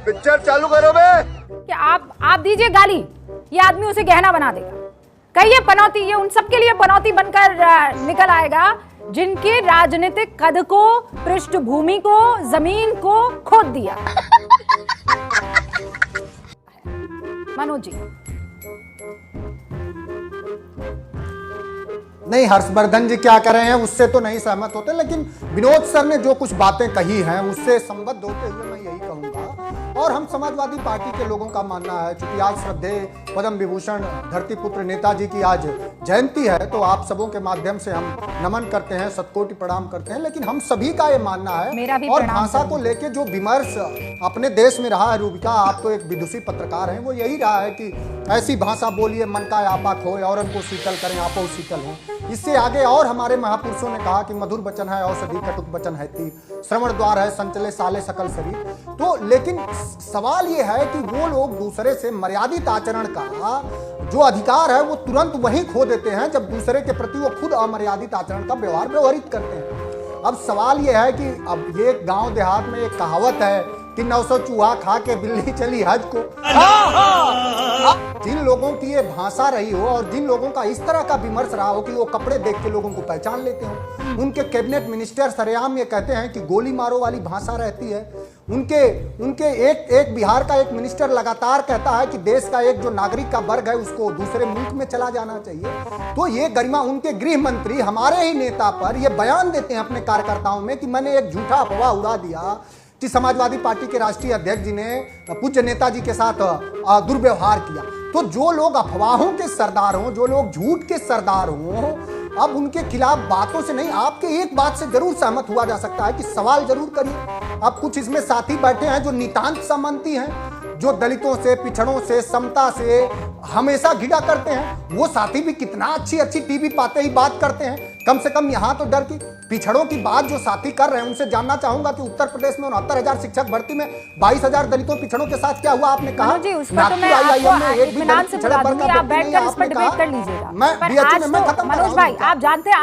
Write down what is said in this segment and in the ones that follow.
Picture चालू करो बे। कि आप दीजिए गाली, ये आदमी उसे गहना बना देगा। कहिए पनौती, ये उन सबके लिए पनौती बनकर निकल आएगा जिनके राजनीतिक कद को, पृष्ठभूमि को, जमीन को खोद दिया। मनोज जी। नहीं, हर्षवर्धन जी क्या कर रहे हैं उससे तो नहीं सहमत होते, लेकिन विनोद सर ने जो कुछ बातें कही हैं उससे संबद्ध होते हुए मैं यही कहूंगा। और हम समाजवादी पार्टी के लोगों का मानना है, चूंकि आज श्रद्धेय पद्म विभूषण धरतीपुत्र नेताजी की आज जयंती है, तो आप सबों के माध्यम से हम नमन करते हैं, शतकोटि प्रणाम करते हैं। लेकिन हम सभी का ये मानना है, और भाषा को लेके जो विमर्श अपने देश में रहा है, रूबिका आप तो एक विदुषी पत्रकार हैं, वो यही रहा है कि ऐसी भाषा बोलिए मन का आपा खोए, और उनको शीतल करें आपो शीतल हो। इससे आगे और हमारे महापुरुषों ने कहा कि मधुर वचन है औषधि, कटुक वचन है तीर, श्रवण द्वार है संचले साले सकल शरीर। तो लेकिन सवाल ये है कि वो लोग दूसरे से मर्यादित आचरण का जो अधिकार है वो तुरंत वहीं खो देते हैं जब दूसरे के प्रति वो खुद अमर्यादित आचरण का व्यवहार व्यवहारित करते हैं। अब सवाल ये है कि अब ये गांव देहात में एक कहावत है कि 900 चूहा खा के बिल्ली चली हज को। जिन लोगों की ये भाषा रही हो और जिन लोगों का इस तरह का विमर्श रहा हो कि वो कपड़े देख के लोगों को पहचान लेते हो, उनके कैबिनेट मिनिस्टर सरेआम ये कहते हैं कि गोली मारो वाली भाषा रहती है। उनके एक बिहार का एक मिनिस्टर लगातार कहता है कि देश का एक जो नागरिक का वर्ग है उसको दूसरे मुल्क में चला जाना चाहिए। तो ये गरिमा, उनके गृह मंत्री हमारे ही नेता पर ये बयान देते हैं अपने कार्यकर्ताओं में कि मैंने एक झूठा अफवाह उड़ा दिया कि समाजवादी पार्टी के राष्ट्रीय अध्यक्ष जी ने पूज्य नेताजी के साथ दुर्व्यवहार किया। तो जो लोग अफवाहों के सरदार हों, जो लोग झूठ के सरदार हों, अब उनके खिलाफ बातों से नहीं, आपके एक बात से जरूर सहमत हुआ जा सकता है कि सवाल जरूर करिए। अब कुछ इसमें साथी बैठे हैं जो नितांत सम्मति हैं, जो दलितों से, पिछड़ों से, समता से हमेशा घिरा करते हैं। वो साथी भी कितना अच्छी टीवी पाते ही बात करते हैं। कम से कम यहाँ तो डर की पिछड़ों की बात जो साथी कर रहे हैं उनसे जानना चाहूंगा कि उत्तर प्रदेश में 69,000 शिक्षक भर्ती में 22,000 दलितों पिछड़ों के साथ क्या हुआ? आपने कहा जी, उस पर तो मैं आपको इत्मीनान से बता दूंगी, आप बैठकर इस पर डिबेट कर लीजिएगा। मनोज भाई, आप जानते हैं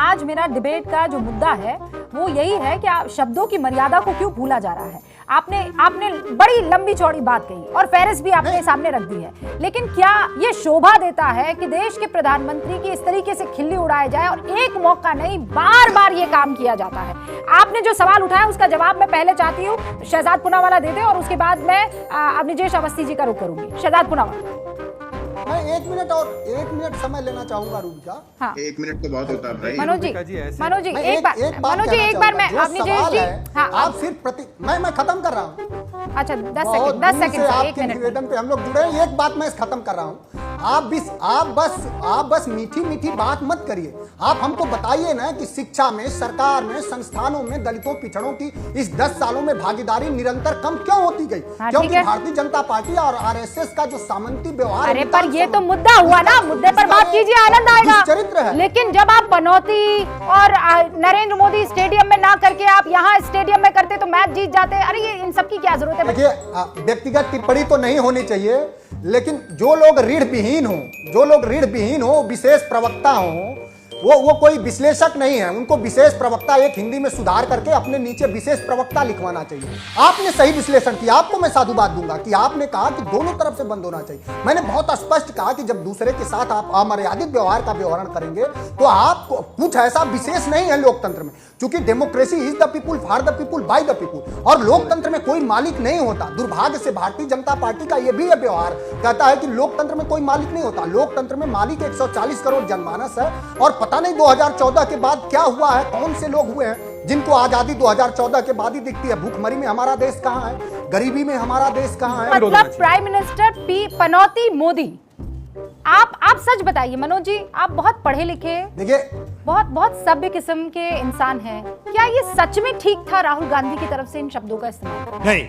आज मेरा डिबेट का जो मुद्दा है वो यही है कि शब्दों की मर्यादा को क्यों भूला जा रहा है। आपने बड़ी लंबी चौड़ी बात कही और फेरिस्त भी आपने सामने रख दी है, लेकिन क्या ये शोभा देता है कि देश के प्रधानमंत्री की इस तरीके से खिल्ली उड़ाए जाए और एक मौका नहीं बार-बार ये काम किया जाता है? आपने जो सवाल उठाया उसका जवाब मैं पहले चाहती हूँ शहजाद पूनावाला दे दे और उसके बाद मैं अवनिजेश अवस्थी जी का रुख करूंगी। शहजाद पूनावाला। मैं 1 मिनट समय लेना चाहूंगा रूबिका। हाँ। 1 मिनट तो बहुत होता है भाई। मनोज जी एक बार मैं अवनिजेश जी, हाँ, आप सिर्फ मैं खत्म कर रहा हूँ। अच्छा 10 सेकंड आपके निवेदन पे हम लोग जुड़े हैं। एक बात मैं खत्म कर रहा हूँ। आप बस मीठी बात मत करिए। आप हमको बताइए ना कि शिक्षा में, सरकार में, संस्थानों में दलितों पिछड़ों की इस 10 सालों में भागीदारी निरंतर कम क्यों होती गई? क्योंकि भारतीय जनता पार्टी और आरएसएस का जो सामंती व्यवहार। अरे पर ये तो मुद्दा हुआ ना, मुद्दे पर बात कीजिए, आनंद आएगा। चरित्र है। लेकिन जब आप पनौती और नरेंद्र मोदी स्टेडियम में ना करके आप यहाँ स्टेडियम में करते तो मैच जीत जाते। अरे ये इन सब की क्या जरूरत है? देखिए, व्यक्तिगत टिप्पणी तो नहीं होनी चाहिए, लेकिन जो लोग ऋण विहीन हो, विशेष प्रवक्ता हो, वो कोई विश्लेषक नहीं है। उनको विशेष प्रवक्ता एक हिंदी में सुधार करके अपने नीचे विशेष प्रवक्ता लिखवाना चाहिए। आपने सही विश्लेषण किया, आपको मैं साधुवाद दूंगा कि आपने कहा कि दोनों तरफ से बंद होना चाहिए। मैंने बहुत स्पष्ट कहा कि जब दूसरे के साथ आप अमर्यादित व्यवहार का व्यवहार करेंगे तो आपको कुछ ऐसा विशेष नहीं है लोकतंत्र में, क्योंकि democracy is the people, for the people, by the people, और लोकतंत्र में कोई मालिक नहीं होता। दुर्भाग्य से भारतीय जनता पार्टी का यह भी व्यवहार कहता है कि लोकतंत्र में कोई मालिक नहीं होता। लोकतंत्र में मालिक 140 करोड़ जनमानस है, और पता नहीं 2014 के बाद क्या हुआ है, कौन से लोग हुए हैं जिनको आजादी 2014 के बाद ही दिखती है। भूखमरी में हमारा देश कहां है? गरीबी में हमारा देश कहां है? मतलब प्राइम मिनिस्टर पनौती मोदी। आप सच बताइए मनोज जी, आप बहुत पढ़े लिखे, देखिए बहुत सभ्य किस्म के इंसान हैं, क्या ये सच में ठीक था राहुल गांधी की तरफ से इन शब्दों का इस्तेमाल? नहीं।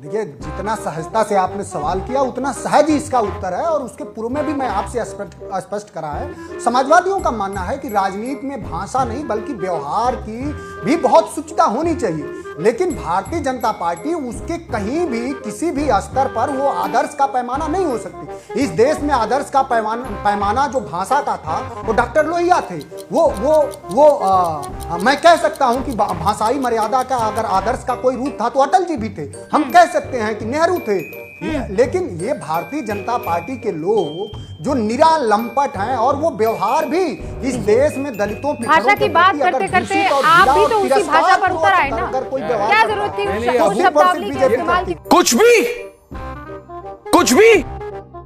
देखिए, जितना सहजता से आपने सवाल किया उतना सहज ही इसका उत्तर है, और उसके पूर्व में भी मैं आपसे स्पष्ट करा है। समाजवादियों का मानना है कि राजनीति में भाषा नहीं बल्कि व्यवहार की भी बहुत शुचिता होनी चाहिए, लेकिन भारतीय जनता पार्टी उसके कहीं भी किसी भी स्तर पर वो आदर्श का पैमाना नहीं हो सकती। इस देश में आदर्श का पैमाना जो भाषा का था वो डॉक्टर लोहिया थे। मैं कह सकता हूं कि भाषाई मर्यादा का अगर आदर्श का कोई रूप था तो अटल जी भी थे। हम कह सकते हैं कि नेहरू थे, लेकिन ये भारतीय जनता पार्टी के लोग जो निरा लंपट हैं और वो व्यवहार भी इस देश में दलितों भाषा की बात करते करते आप भी तो उसी भाषा पर उतर आए ना, क्या जरूरत थी उस शब्दावली के इस्तेमाल की? कुछ भी